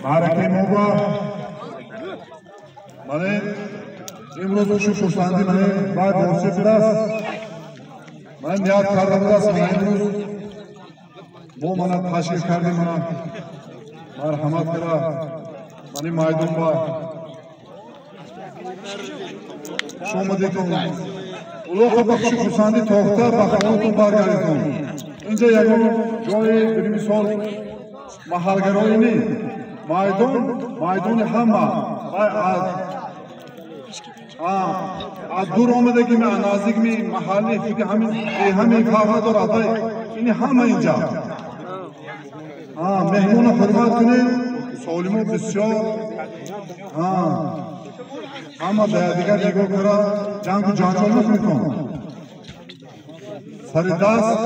Barake Moba, mane imroz shu xursandi mane ba'd bo'lsa biroz men niyat qildim biroz imroz bu mana tashkil qildim mana marhamat qila mani maydon bor shoma dedim ulug' shu xursandi to'xta baxtli bargarizon inja yagon joyi bir misol mahalgaroyini maydon hamma از دور آمده که من نزدیک می محلی فکر همین کارها دارد این همه اینجا مهمون حرمت کنید سالم و بسیار اما دیگر نگاه کرا جنگ و جانجالوک میکن سر دست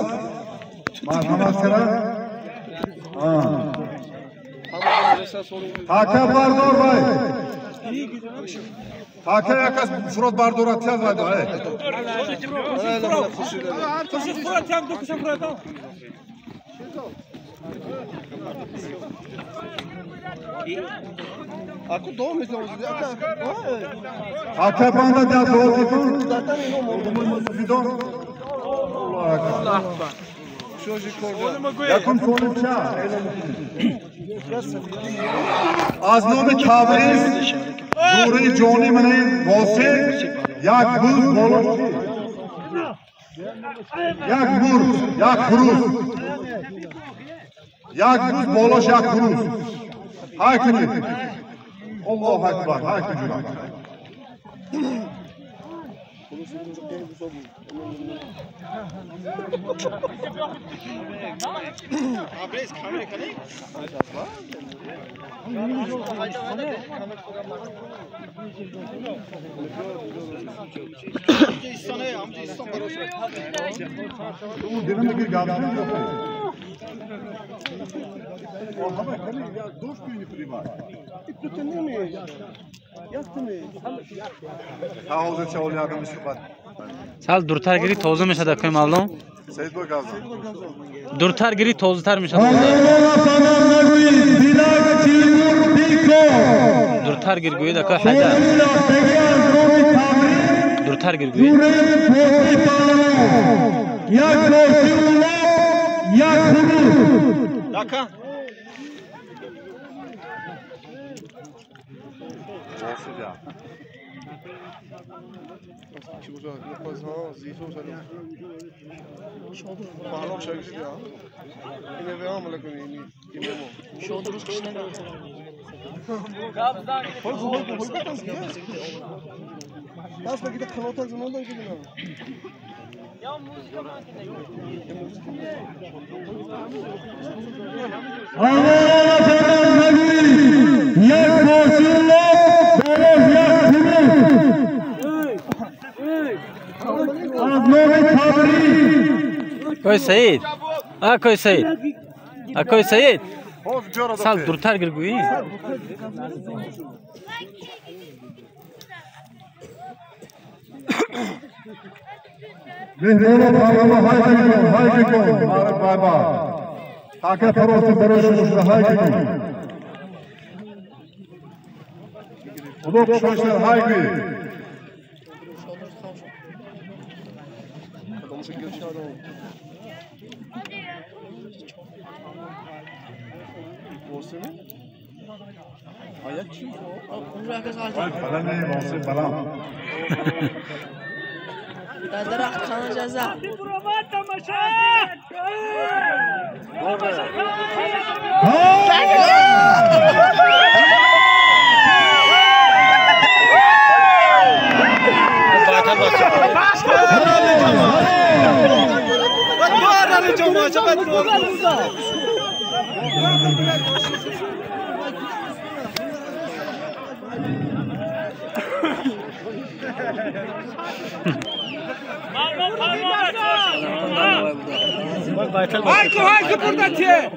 مرحمت کرا حکم بردار بای حکم یک از فراد بردارتی از باید حکم بانده دیا دوتی کن یکم کنیم چه از نام تبریز دوره جانی منه واسه یک روز بالاشتی یک روز یک روز یک روز بالاش یک روز های کنید الله اکبر های کنید سال دورتر گیری توزه میشه دکوی معلوم دورتر گیری توزه تر میشه دورتر گیر گویی دکوی حدا دورتر گیر گویی کوئی سعید کوئی سعید کوئی سعید سال دورتر گیر گویی مهمون برنامه های کن بابا تاکه پروسی برایش های کن بودو شوشتر های کن درخت خانه جزا Batal Hayko burada çe.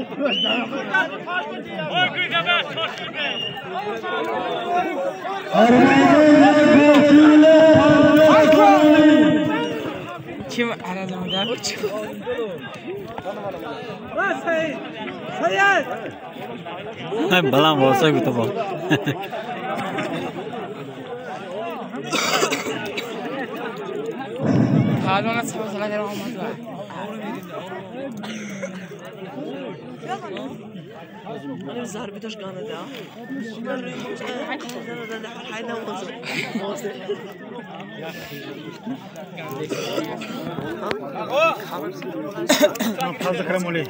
Kim aradığında uçuyor. Sayın. Ay balam olsa bu tamam. Halona sabahına kadar olmaz var. أنا الزهر بدوش قانا دا ده حينا وغزر fazla kremoli.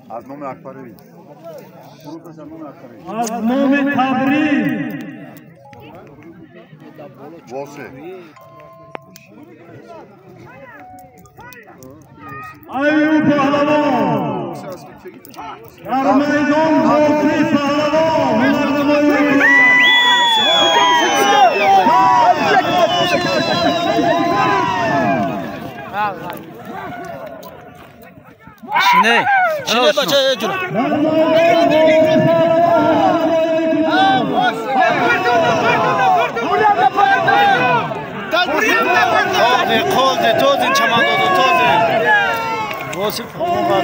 از نام اکبری از نام تبریز واسه ایوب پهلوان در میدان بازی پهلوان شینه بچه جون قلد توزن چمان دو توزن واسه فوقات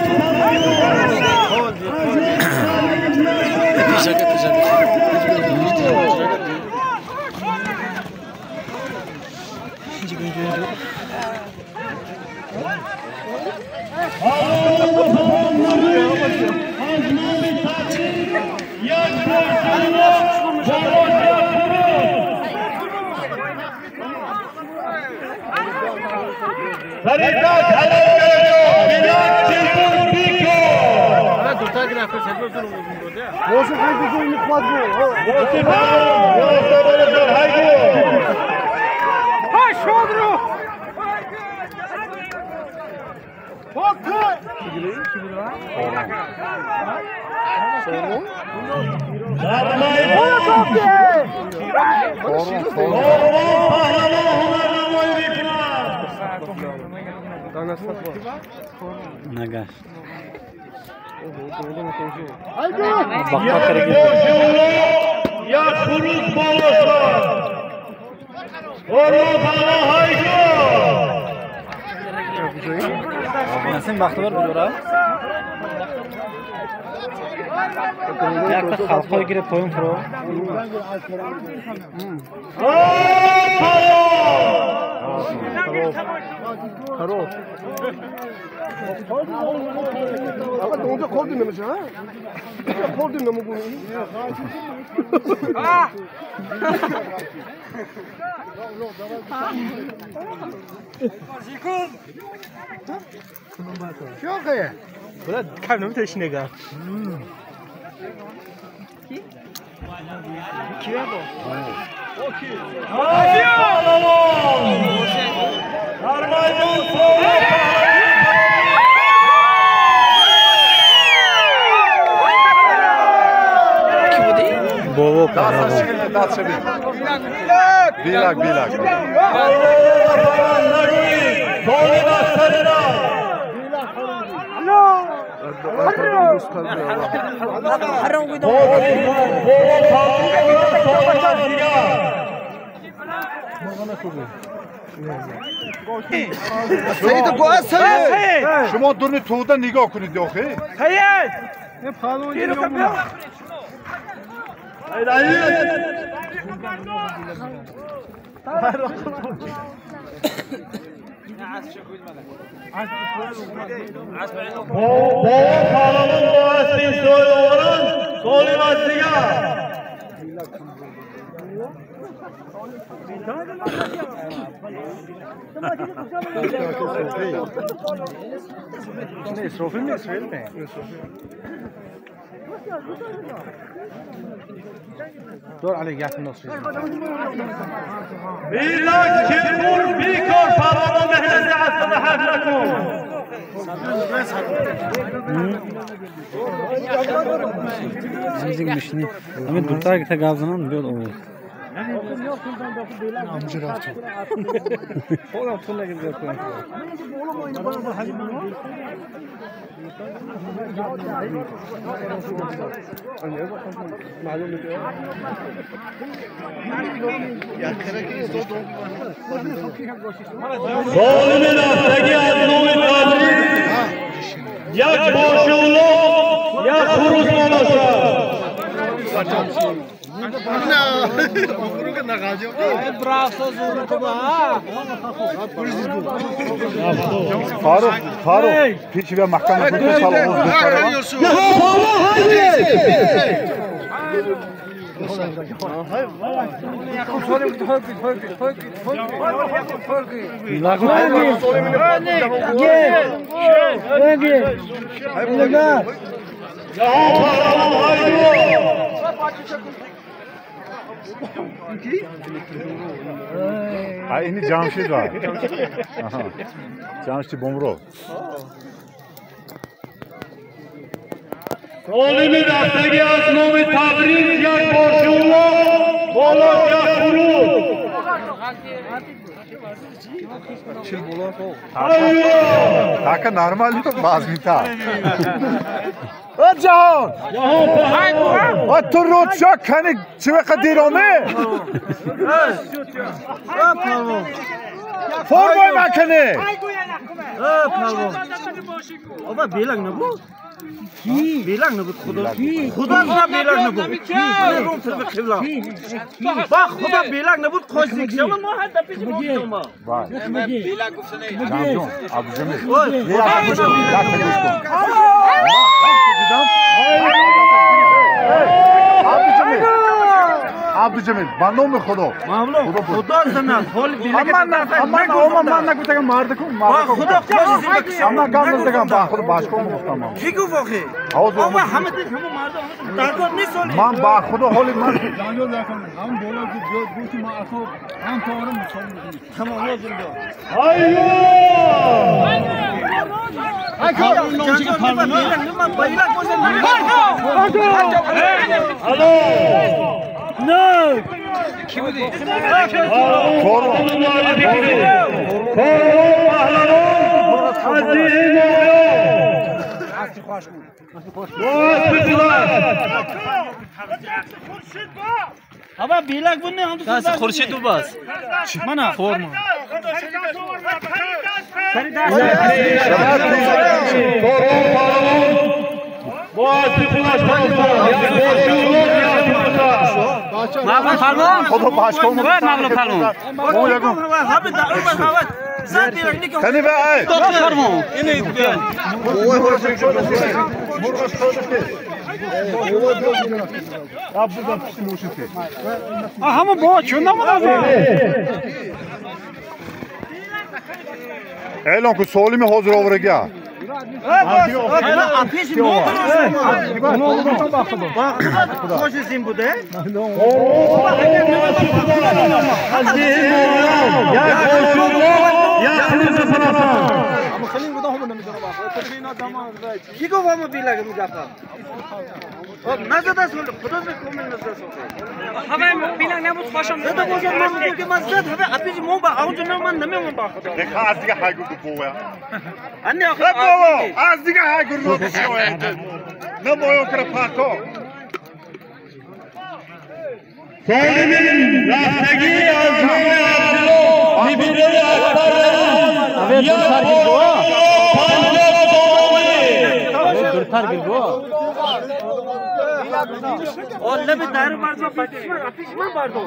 Naga. Ya kuruz balosa. Orada haygo. Nasıl vakti var burada? Yakta halka girip koyun pro. Karol. Ama doğru kol dinlemiş ha? Kol dinlemiş bu. Çok iyi. Böyle karnım teşnega. Kim bu? Okey. Armayın Bovo Bilak. شما دونه توده نگاه کنید آخه Sayın. دور عليك يا النص ميلاد كبور بيكور فرما مهنة عصر لكم Zimzing mishni. Ama durtar ta gazdan bir o. Jak boşuğlu, ya kuruz monosa. Faruk, piç ve mahkeme tuttu salonu. Ha ini Jamşid var. Aha. Jamşid Bomrov. Solimin astagi aznomi tabriz jak boşuğlu, bolos jak kuruz. Taka normalni to bazmita. Jahan. Va tu rocha kani chve qadirome. Formoy makane. Oba belang ne bu? Belang ne bu Xudo? Xudo belang ne bu? Bak Xudo belang ne bu? Qo'shlik shama ma hadda pish bo'lma. Vay. Belang gufsane. Jamjon, Abu Jamil. Abu Jamil, banome Xudo. Mavlo, Xudo sana hol belang. Amma nagutaga mardiku. Bak Xudo qo'shlik Amma gamizdagan baxil boshqa muhtamam. Kigu voqe. Ama hamma mardi. Tarkob ne so'li? Man baxudo holi man. Tamam o'zim bu. Ama bilak bu ne? Nasıl Xurshid u bas. Mana forma. Mavlud Palvon. Xudo boshqa Voy Mavlud Palvon. Abi da umma havat. Zatirlik. Qani be ay. Doktor Palvon. Hamma bu shunda bo'ladi. E'lon ku Solimi hozir ovraga. Apish qo'shilsin bu da. Kigo vamo bilaga mujafa. Nazada so'ldi. Xudoga ko'mil nazada so'ldi. Havay bilang nabud qo'sham. Zada bo'lsa mamlakatga mazdat hava apish mo'ba avjuna man nima man baxda. Rekha azdiga haygu bo'ya. Anne Bobo, azdiga haygu bo'ya. Ne boyo kira pako. Solimin rastagi aznomi abdilo, bibideli aktarlar. Durtar gilbo. Oğlum bir daire varsa ateş mi vardı?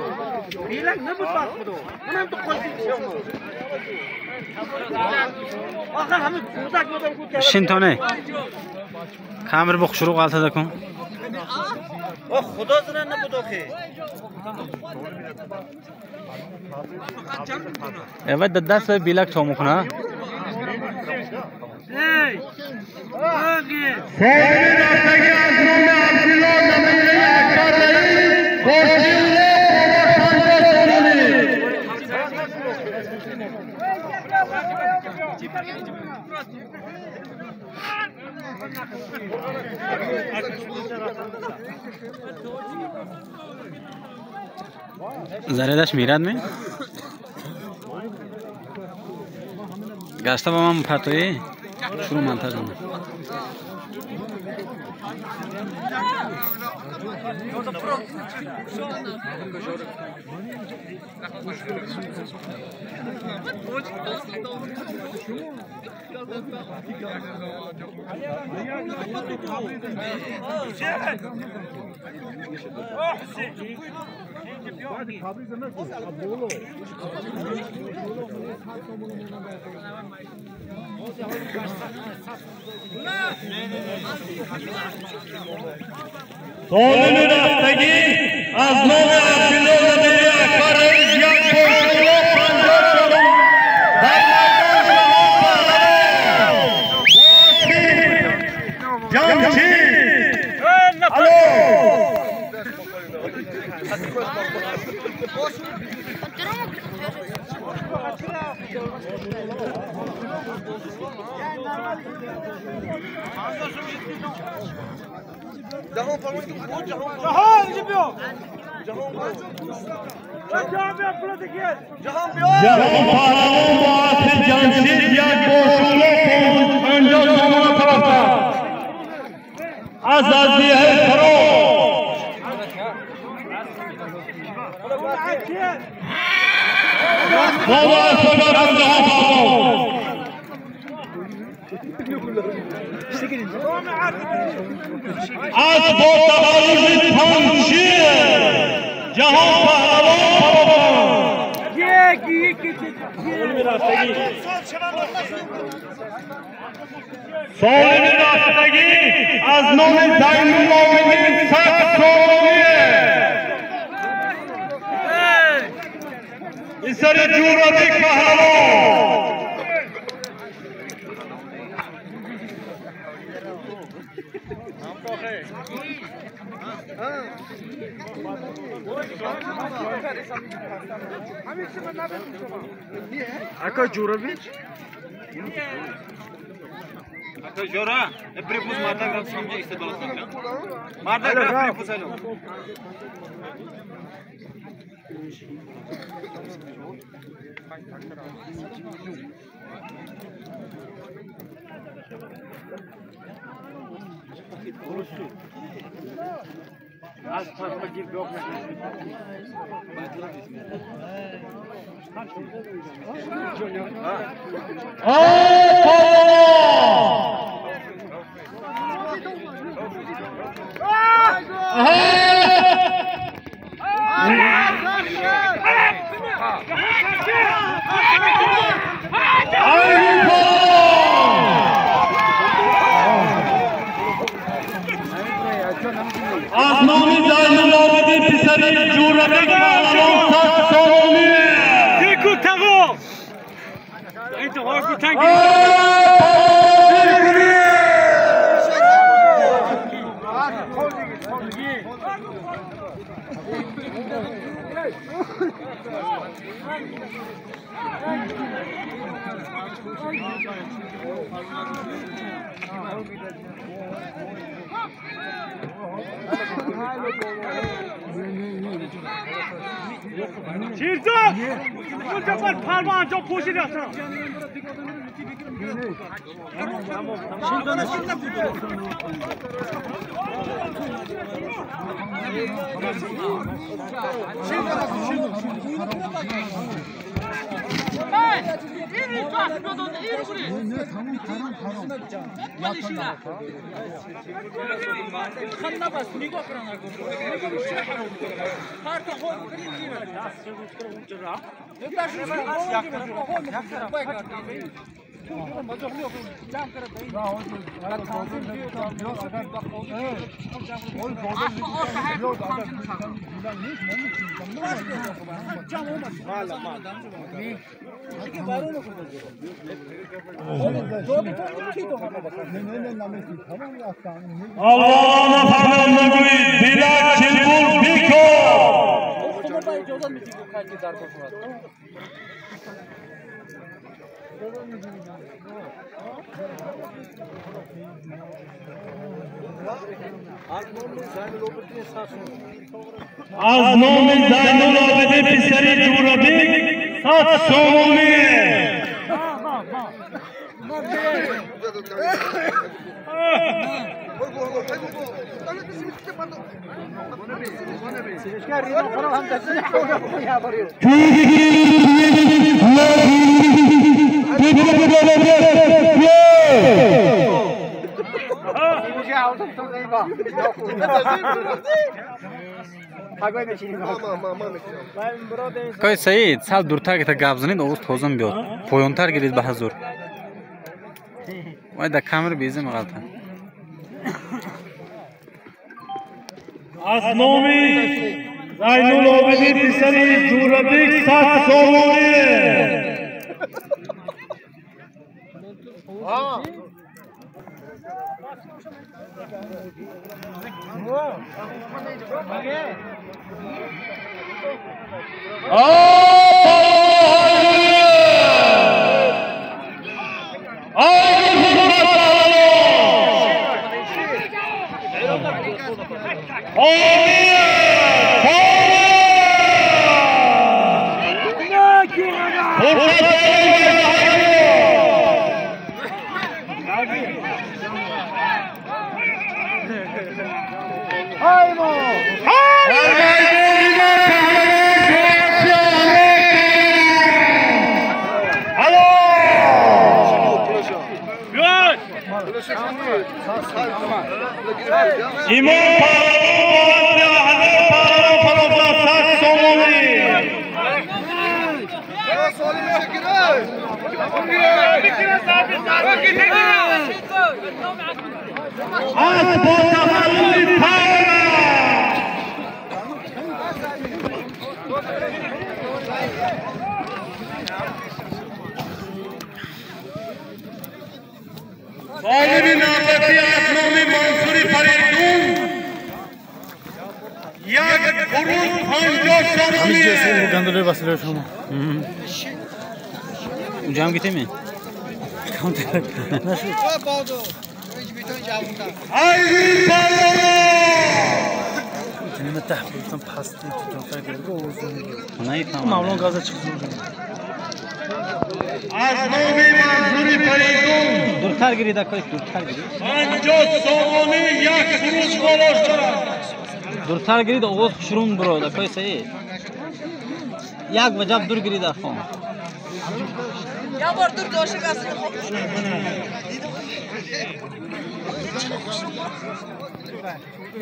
Bilak ne bu bak bu? Bunun da koydu. Aha hamid budak budak. Shintone. Kamir bu xushruq altada kun. Oh xudo zira ne budak he. Evet daddas ve bilak tomukna. Hey. Oge. Soyunun artık yazmamı Abdülhamid'le birlikte akarlayın. Koşuyla Zaredash Mirad में गास्ता बाबा फातो ये शुरू मानता हूँ Soyunun artık azmamı Abdülhamid'le birlikte akarlayın. Yan koşuyla pancarlarım. Camçı. Alo. Cahan gidiyor. Cahan bir yapıladı gel. Cahan bir. Cahan Pahlavan Muhasir Camçı. Yan koşuyla önce sonuna tarafta. Azazi her taraf. Baba sabah Cahan Pahlavan. Az botalarımızı tamşı. Cahan Pahlavan Pahlavan. Soyunun artık azmamı Zaynullovi'nin sak soğuğu. İsari Cumhuriyeti Pahlavan. Aka Jurovic? Aka Jora, prepus marda gram samje iste dolasam ya. Marda gram prepus alo. Az fazla gir yok. Azmami Zaynullovi'nin pisari Cumhuriyeti Pahlavan sak soğuğu. Diku tago. Inte har du tänkt. Şirzat! Bu sefer parmağın çok poşet yapsana. Şimdi Allah'ına falan nagui bila çilbul biko. Az nomi Zaynul Abidin Pisari Jurabik Sat Somoni. Koy Said, sal durtar gita gabzanid Oğuz tozan biyot. Poyontar gelid bahazur. Vay da kamera bezim qalta. Az nomi Zaynul Abidin Pisari Jurabik Sat Somoni. İmam Zalimin afeti asnomi Mansuri Faridun yak kuruz hanjoş sarmoni. Gandalay basılıyor şu an. Ucam gite mi? Nasıl? Aydın Bağlı. Kendime tahvilden pastı tutan farklı olsun. Neyi tamam. Mavlon gaza çıksın. Asnomi Mansuri Faridun Durtar giri da koy, durtar giri. hanjoş sarmoni yak kuruz oluşturan. Durtar giri da Oğuz şurun bro da koy Said. Yak vajab dur giri da xon. Ya var dur doşa kalsın.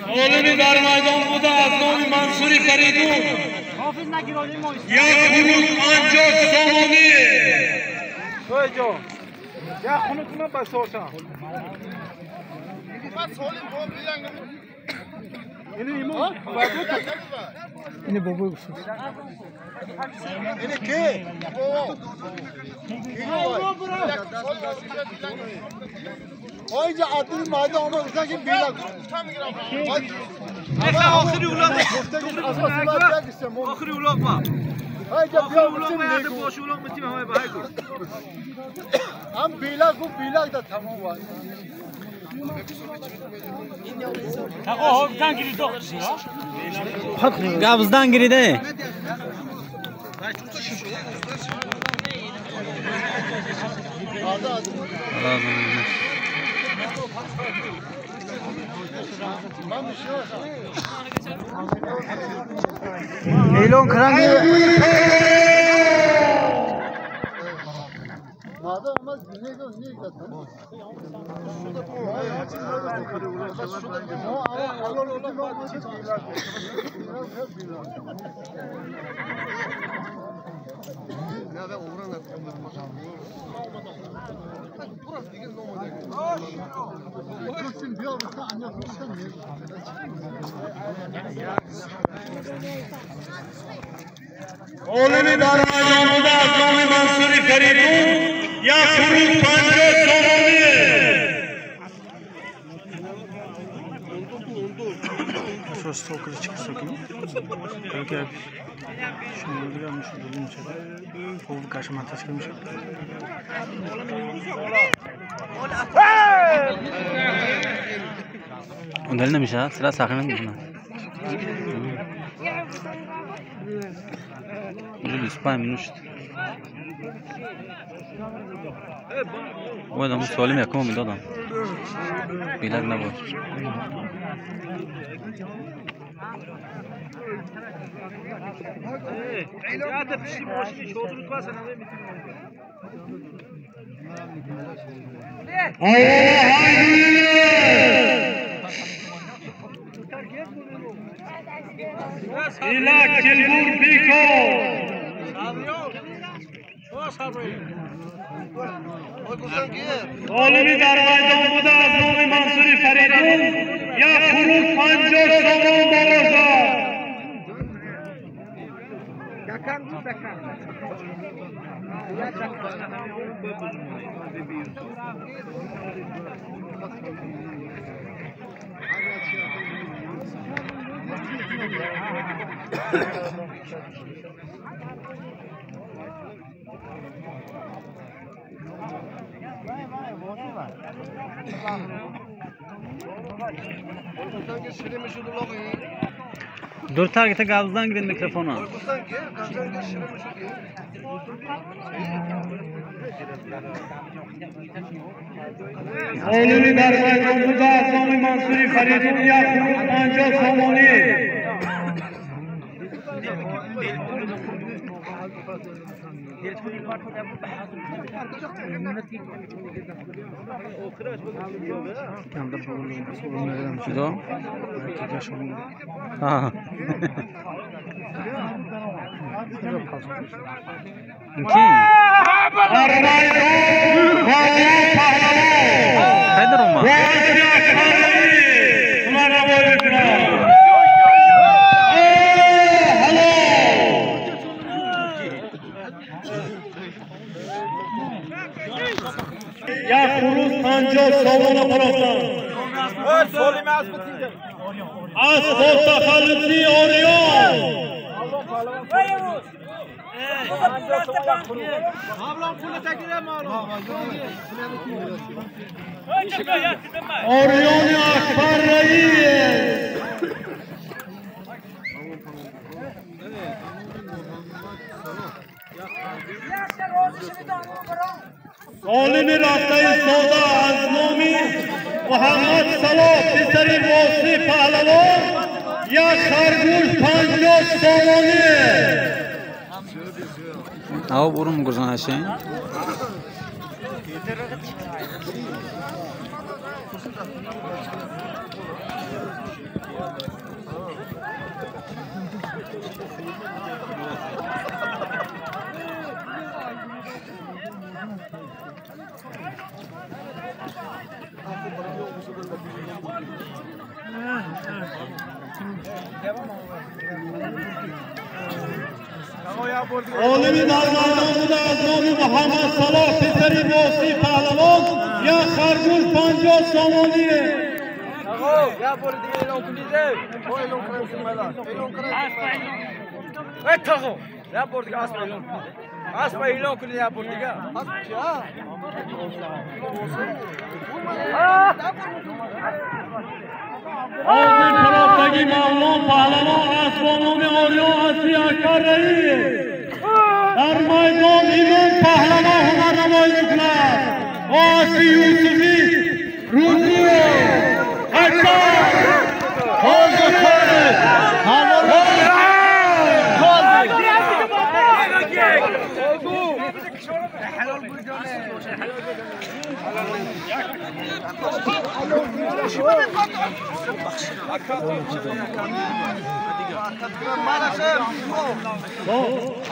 Olimi dar maydan bu da Asnomi Mansuri Faridun yak kuruz hanjoş sarmoni. Yine baba yoksun. Oyunca adını madde ama ıslak gibi bir lak. Ahiri ulaq. Ahiri ulaqma. Hayca bir Ulaqma ya da boş ulaq mı timam ay bahay kur. Am bilak bu bilak da tamam var. Gabzdan giri de. Elon krangi عالمی دارای آموده از نام منصوری فریدون یا خروج 50 سومانی Şurası soğukları sokayım. Belki şunu gelmiş olayım içeri. Soğuk karşıma taşımış. Ondan neymiş ha? Sıra sakın mı buna? Bu İspanyolmuş. O adamı söyleyeyim yakın mıydı adam? Bilak ne bu? İla Kilbur Biko Alemi darvaydan bu da az nomi Mansuri Feridun ya Kurul 50 somon baroza Dur targete gazdan girin mikrofona. Alemi darvaydan bu da az nomi Mansuri Feridun ya Kurul 50 somoni Şurada. Ha. Kim? Haydar Omar. Ya Kurul 50 somoni baroza از پرتخلصی اوریون اوریون اکبر رئیس عالم رفته سودا از نامی محمد صلاح پسری واسی پهلوان یا خرگوش 50 سومانی Ağa burun kuzan şey. عالمی درمانان بوده از نام محمد صلاح پسری واسی پهلوان یا خرگوش 50 سومانیه Ya por diye eylon kulize. O eylon kırılsın bela. Eylon kırılsın. Evet tago. Ya por diye asma eylon. Asma eylon kulize ya por diye. Asma ya. آزم طرفتگی مولان پهلوان اسبانان آریان هستی اکبر رئیس در میدان ایمان پهلوان هنرنمایی میکند آسی یوسفی روزی اکبر حاضر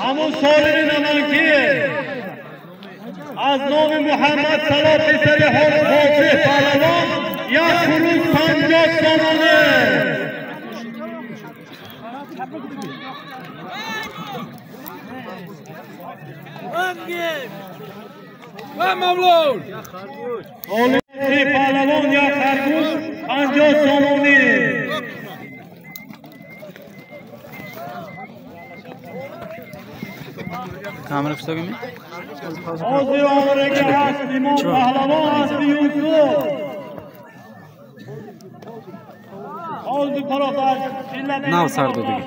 همون سالی نمانکیه از نام محمد صلاح پسر حافظ پهلوان یک خروج 50 سامانه و ممنون سالی پهلوان یک خرگوش 50 سامانه کامرا بستگی حاضر آمرگی هست امام پهلوان هست یوسف حاضر پرافت ناو سر دو دیگه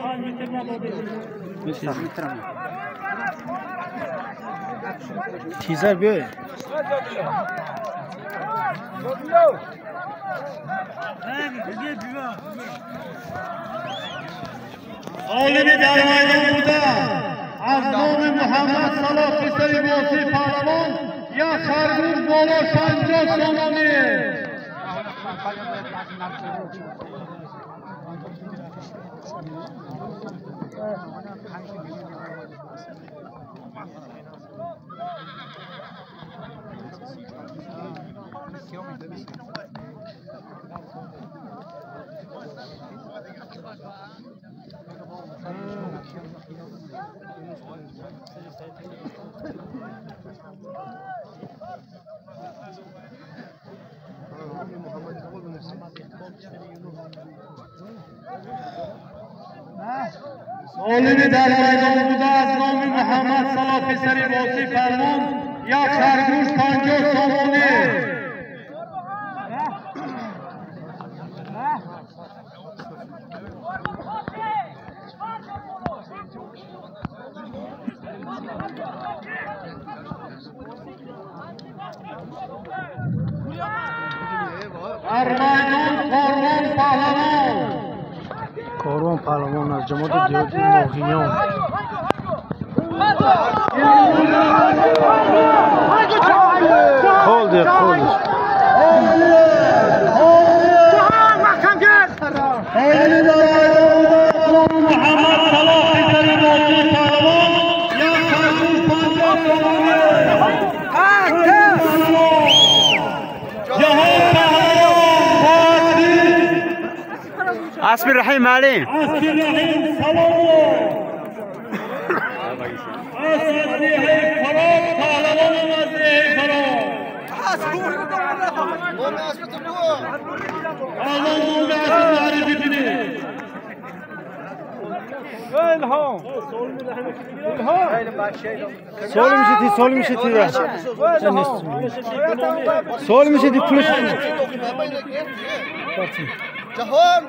تیزر بیای عالمی در میدان بوده از نام محمد صلاح پسر واسی پهلوان یک خرگوش بالا 50 سامانه عالمی در میدان بوده از نام محمد صلاح پسر واسی پهلوان یک خرگوش 50 سامانه در میدان کاروان پهلوان از جماعت دیوتی ناغیان خالده محمد صلاح پسر واسی پهلوان یک خرگوش 50 اسم الرحیم علی اسم الرحیم سلام اسم الرحیم فراد پهلوان مزه فراد الان نوم اسم معرفی کنید الهام سوال میشه تی پولش جهان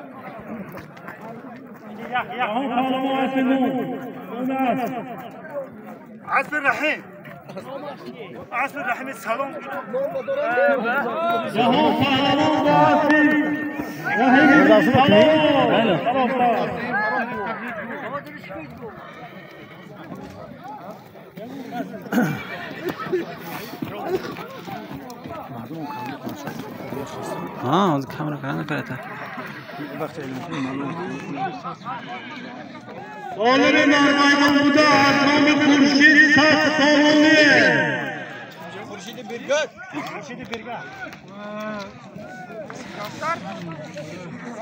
عصر الرحيم السلام جهان پهلوان हाँ कैमरा कराना करे था عالم نرمیدان بوده از نام خورشید 100 سامانه خورشید برگت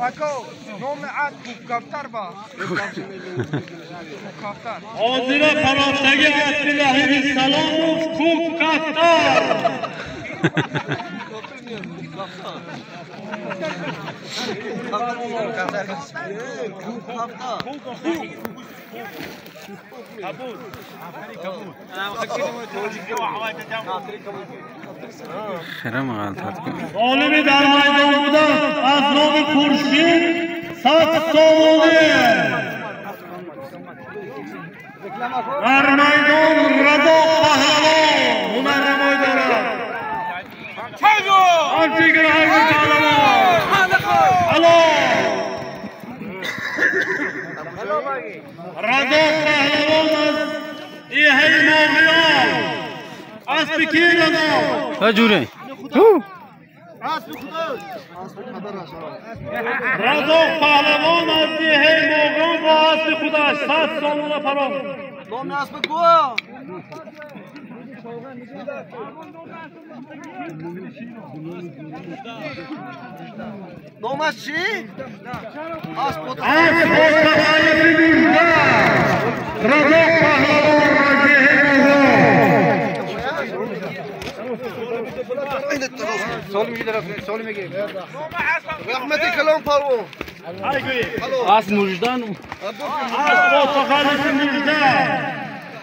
اکو نام عد کفتر با حاضر پرافتگی اسم الرحیم سلام کوک کفتر خیرم غلطات کنم عالمی در میدان بوده از نام خورشید 100 سامانه در میدان رضا پهلوان هنر نمای دارد آنچیگر حیوی پهلوان رضا پهلوان از ایهی ناغیان از بکی رضا جوره رضا پهلوان از دیه موقعان با اسب خودش 100 سامانه فراخ. نام اسب کو؟ نامش چی؟ اسب خود رضا پهلوان از دیه موقعان. رحمتی کلام پرو. از مجدان از متخلف مجدان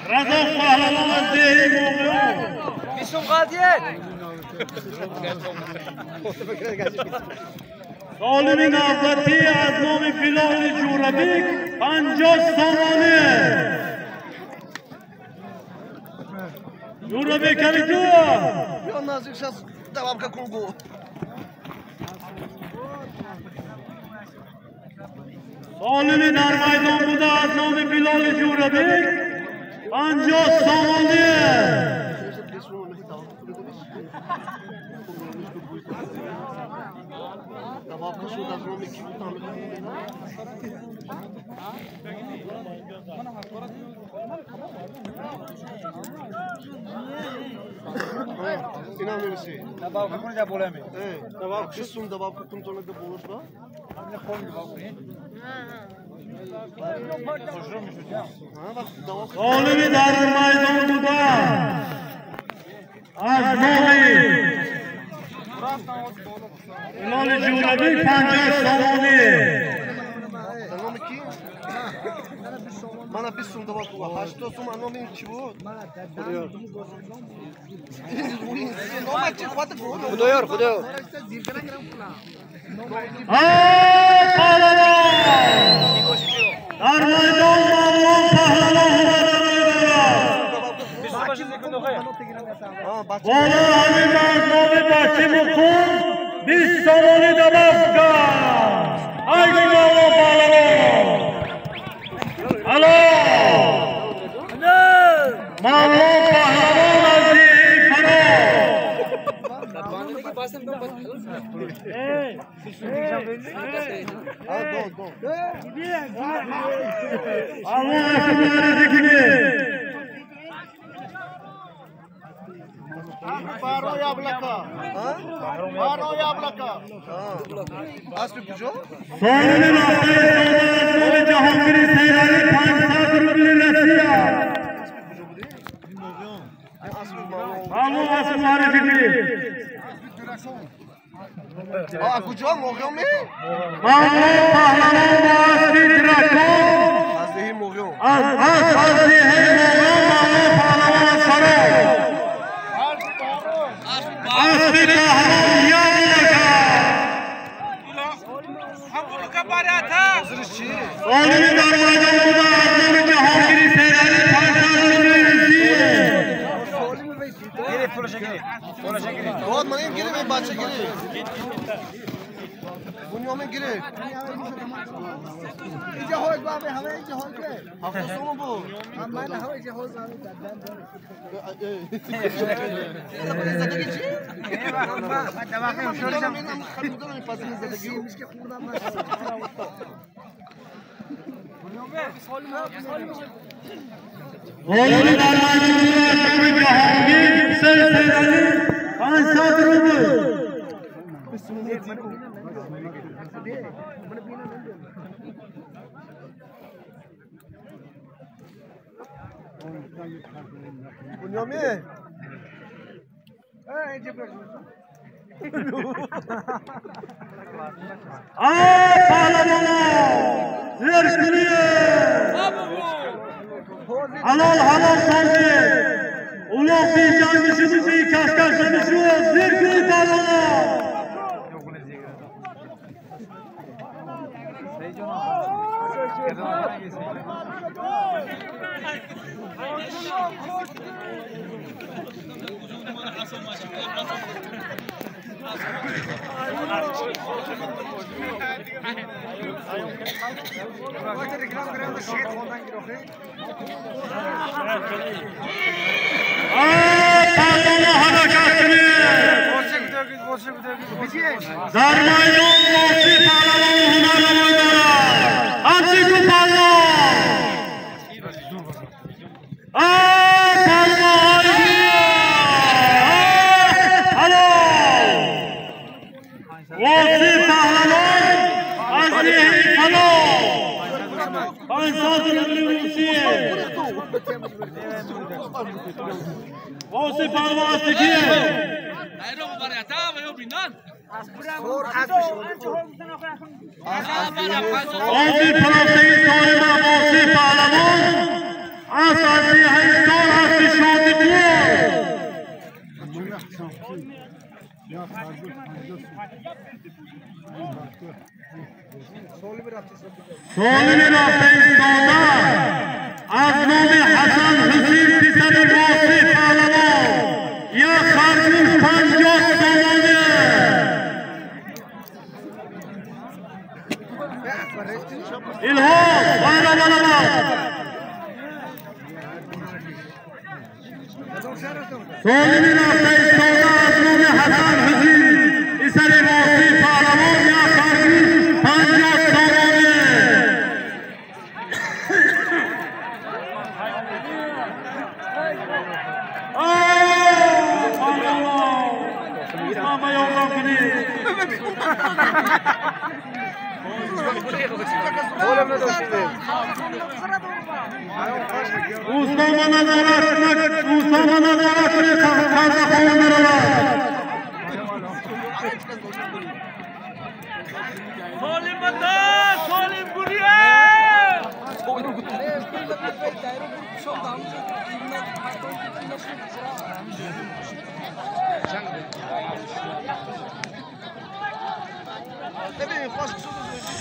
رضا پهلوان از دیه موقعان. بیسوم قاضیه سالم نازدی از نام بلال جوربیک 50 سامانه. جوربیک علی جو یا نازک شخص دوام که کنگو. سالم در میدان بوده از نام بلال جوربیک 50 سامانه. دوام که شد از نام کی بود اینا میرسی. دباو کنه جا بوله می دوام که سوم دوام که تون تونه که بولش با. همین خون دباو کنی خوشرو میشود یا سالم در میدان بوده از نام بلال جوربیک 50 سامانه. نام کی؟ من 20 سوم دوام کو. 80 سوم نام این چی بود؟ نام چی خواهد بود؟ خدایار خدایار پهلوان در میدان مامون پهلوان بالا همین از نام بچه مکن 20 سامانه دماغ کرد. ای مامون پهلوان الو مامون پهلوان از دیه Baro yablaka. Baro yablaka. Asli kujo? سالم ناصر جهانگیری سیرانی 500 روبل رسیا. اسب معرفی کنید. کجا موقعم می؟ مامون پهلوان با اسب درکان از دهی موقعم. از دیه موقعان مامون پهلوان سرا اسب پهلوان یابلکا. سالم در میدان بوده از نام جهانگیری سیرانی 500 روبل رسیا. گیری پولشه گیری Doğan manayım giri mi? Bahçe giri. Bunyomin giri. İyice hoş abi, hava iyice hoş be. Hafta sonu bu. Ama ben hava iyice hoş abi. İzzete geçi? Ben bakayım şöyle Benim kalbimden önce pasını izzete geçi. Yemiş ki kurdan var. سالم در میدان بوده جهانگیر سیرانی 500 روبل. Bunyomin. پهلوان زیر کنیه halal sazı ulan bir yanlışımızı kaskaslanışı zir kıyı pehlavon. Pehlavon harekatını در میدان واسی پهلوان هنرنمای دارد همچی تو پهلوان پهلوان واسی پهلوان از ریه فلا 5 سال روسیه واسی پهلوان از تکیه واسی پرستگی سالم واسی پهلوان از ریه سال هستی شادی سالم رفته ایستاده از نام حسن حسین پسر واسی پهلوان یا خرگوش 50 سالانه الهام بالا بالا بالا سالم رفته ایستاده از نام حسن حسین پسر واسی پهلوان یا خرگوش 50 سالانه Mustafa nazarat ne fazla koyunlarlar. Solim Mata, Solim Guriye.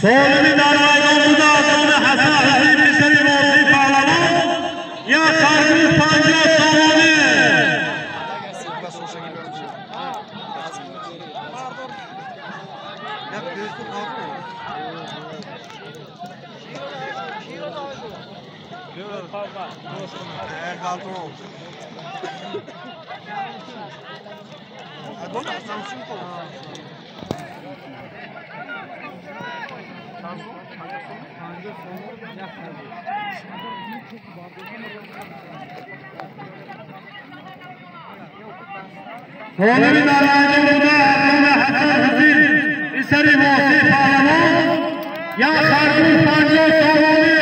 Solimi darvaydan buda adamı Hasan Hüseyin Pişeri Vosi Pahlavon ya Kargül Panca Saloni. Solimi darvaydan buda adamı Hasan Hüseyin Pişeri Vosi Pahlavon ya Kargül Panca Saloni.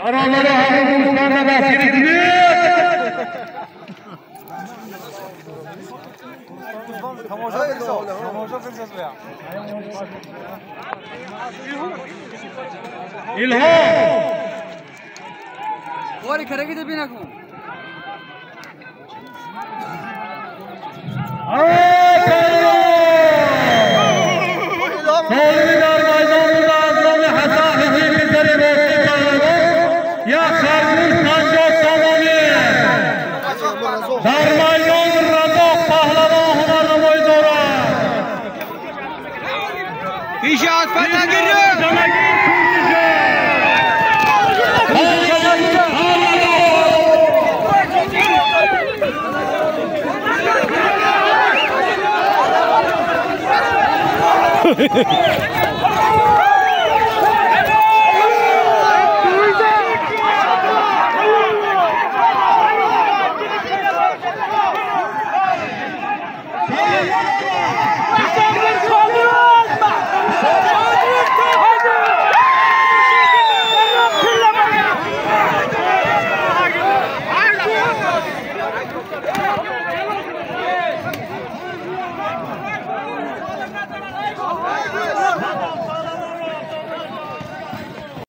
Araları Hakkı'nda da sirkliyor. İlham. Ori kharagi de bina ko.